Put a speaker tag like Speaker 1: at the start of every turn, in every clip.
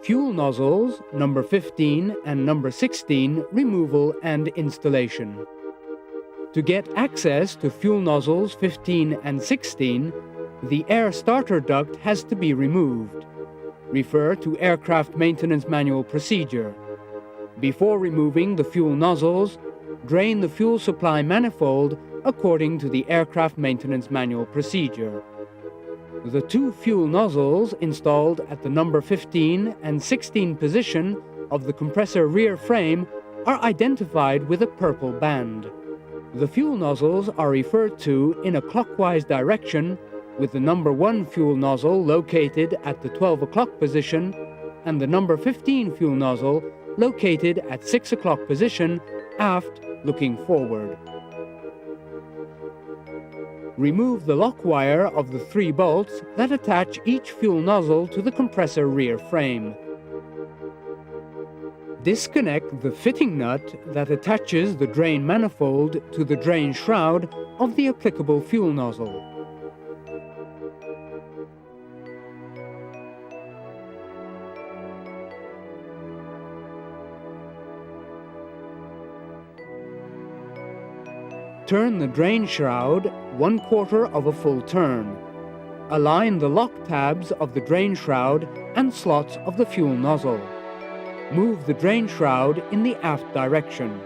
Speaker 1: Fuel nozzles number 15 and number 16 removal and installation. To get access to fuel nozzles 15 and 16, the air starter duct has to be removed. Refer to Aircraft Maintenance Manual procedure. Before removing the fuel nozzles, drain the fuel supply manifold according to the Aircraft Maintenance Manual procedure. The two fuel nozzles installed at the number 15 and 16 position of the compressor rear frame are identified with a purple band. The fuel nozzles are referred to in a clockwise direction, with the number 1 fuel nozzle located at the 12 o'clock position and the number 15 fuel nozzle located at 6 o'clock position, aft, looking forward. Remove the lock wire of the 3 bolts that attach each fuel nozzle to the compressor rear frame. Disconnect the fitting nut that attaches the drain manifold to the drain shroud of the applicable fuel nozzle. Turn the drain shroud 1/4 of a full turn. Align the lock tabs of the drain shroud and slots of the fuel nozzle. Move the drain shroud in the aft direction.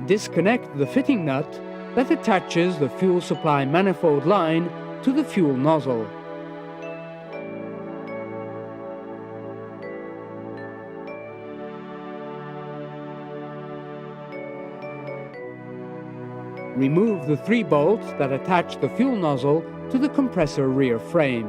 Speaker 1: Disconnect the fitting nut that attaches the fuel supply manifold line to the fuel nozzle. Remove the 3 bolts that attach the fuel nozzle to the compressor rear frame.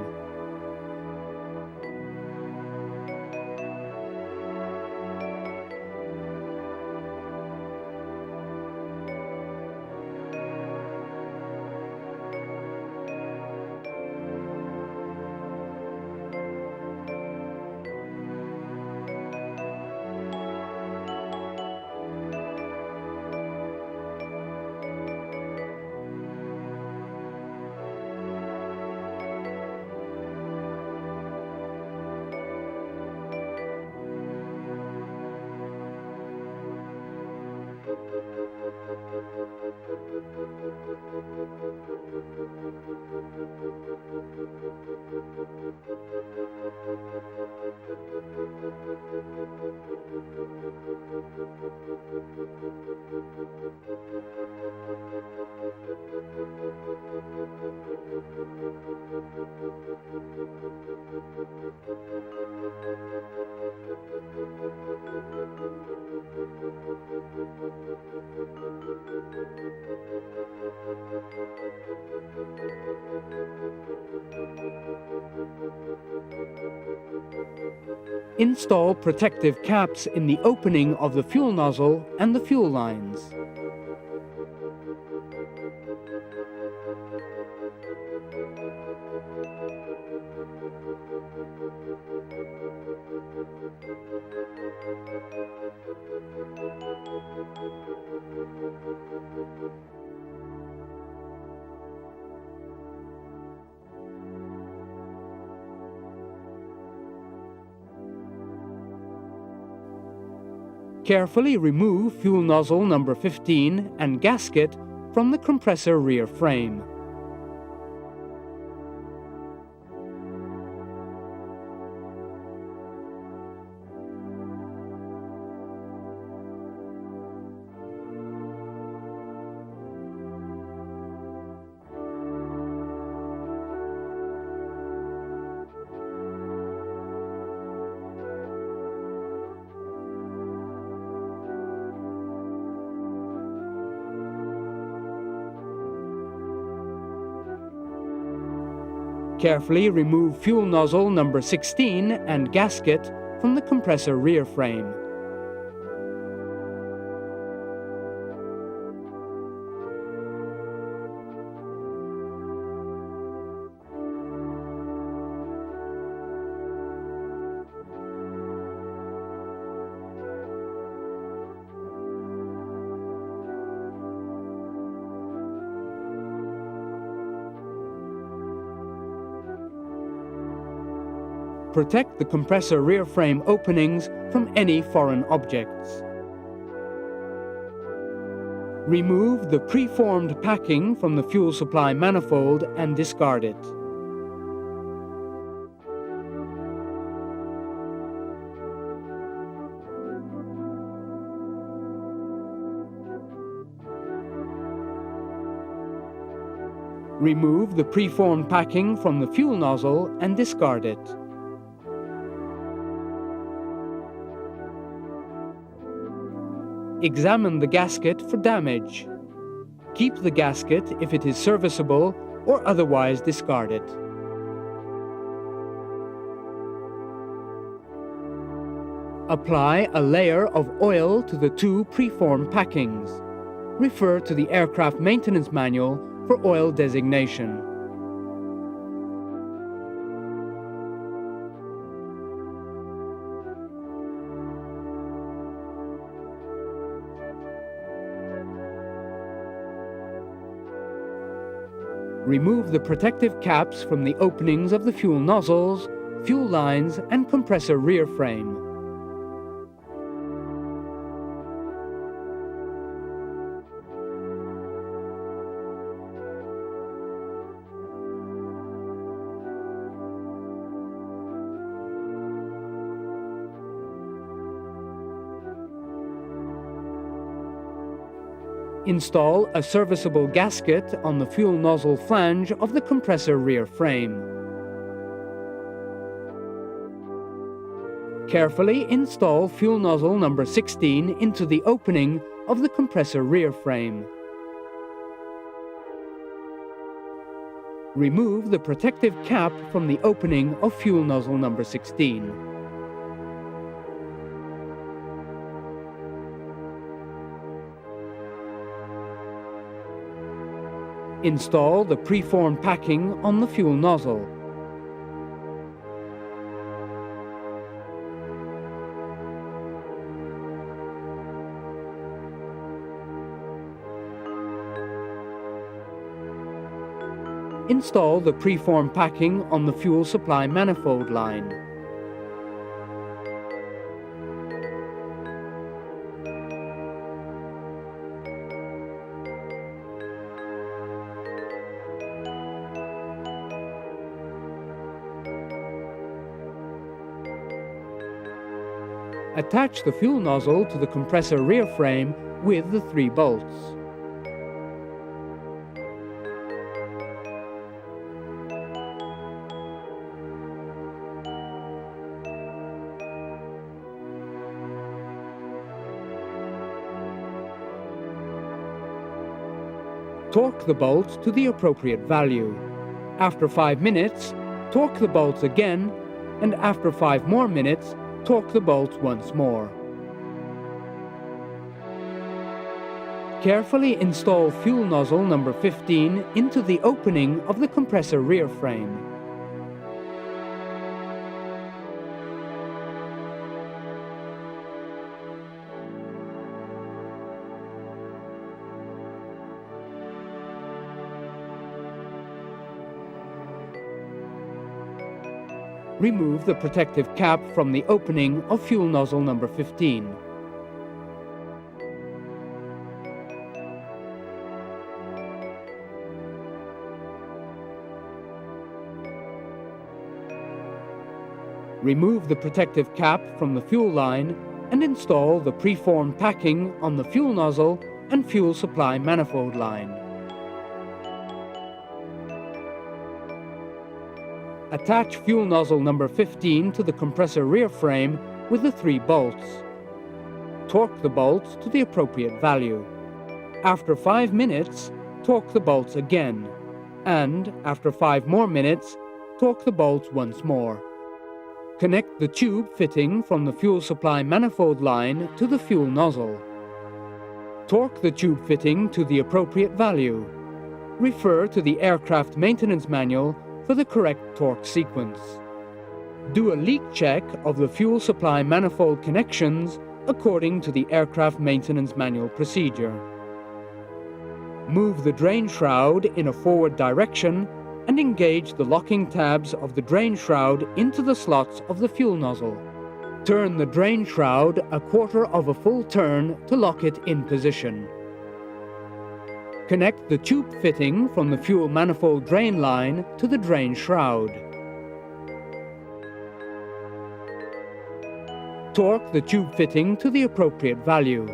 Speaker 1: Install protective caps in the opening of the fuel nozzle and the fuel lines. Carefully remove fuel nozzle number 15 and gasket from the compressor rear frame. Carefully remove fuel nozzle number 16 and gasket from the compressor rear frame. protect the compressor rear frame openings from any foreign objects. Remove the preformed packing from the fuel supply manifold and discard it. Remove the preformed packing from the fuel nozzle and discard it. Examine the gasket for damage. Keep the gasket if it is serviceable or otherwise discard it. Apply a layer of oil to the two preformed packings. Refer to the aircraft maintenance manual for oil designation. Remove the protective caps from the openings of the fuel nozzles, fuel lines, and compressor rear frame. Install a serviceable gasket on the fuel nozzle flange of the compressor rear frame. Carefully install fuel nozzle number 16 into the opening of the compressor rear frame. Remove the protective cap from the opening of fuel nozzle number 16. Install the preformed packing on the fuel nozzle. Install the preformed packing on the fuel supply manifold line. Attach the fuel nozzle to the compressor rear frame with the 3 bolts. Torque the bolts to the appropriate value. After 5 minutes, torque the bolts again, and after 5 more minutes, torque the bolts once more. Carefully install fuel nozzle number 15 into the opening of the compressor rear frame. Remove the protective cap from the opening of fuel nozzle number 15. Remove the protective cap from the fuel line and install the preformed packing on the fuel nozzle and fuel supply manifold line. Attach fuel nozzle number 15 to the compressor rear frame with the 3 bolts. Torque the bolts to the appropriate value. After 5 minutes, torque the bolts again, and after 5 more minutes, torque the bolts once more. Connect the tube fitting from the fuel supply manifold line to the fuel nozzle. Torque the tube fitting to the appropriate value. Refer to the aircraft maintenance manual for the correct torque sequence. Do a leak check of the fuel supply manifold connections according to the aircraft maintenance manual procedure. Move the drain shroud in a forward direction and engage the locking tabs of the drain shroud into the slots of the fuel nozzle. Turn the drain shroud a quarter of a full turn to lock it in position. Connect the tube fitting from the fuel manifold drain line to the drain shroud. Torque the tube fitting to the appropriate value.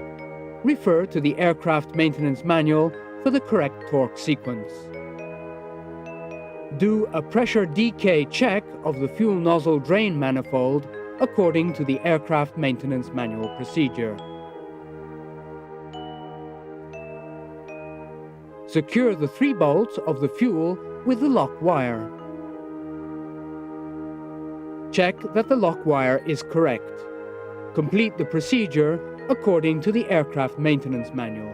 Speaker 1: Refer to the aircraft maintenance manual for the correct torque sequence. Do a pressure decay check of the fuel nozzle drain manifold according to the aircraft maintenance manual procedure. Secure the 3 bolts of the fuel with the lock wire. Check that the lock wire is correct. Complete the procedure according to the aircraft maintenance manual.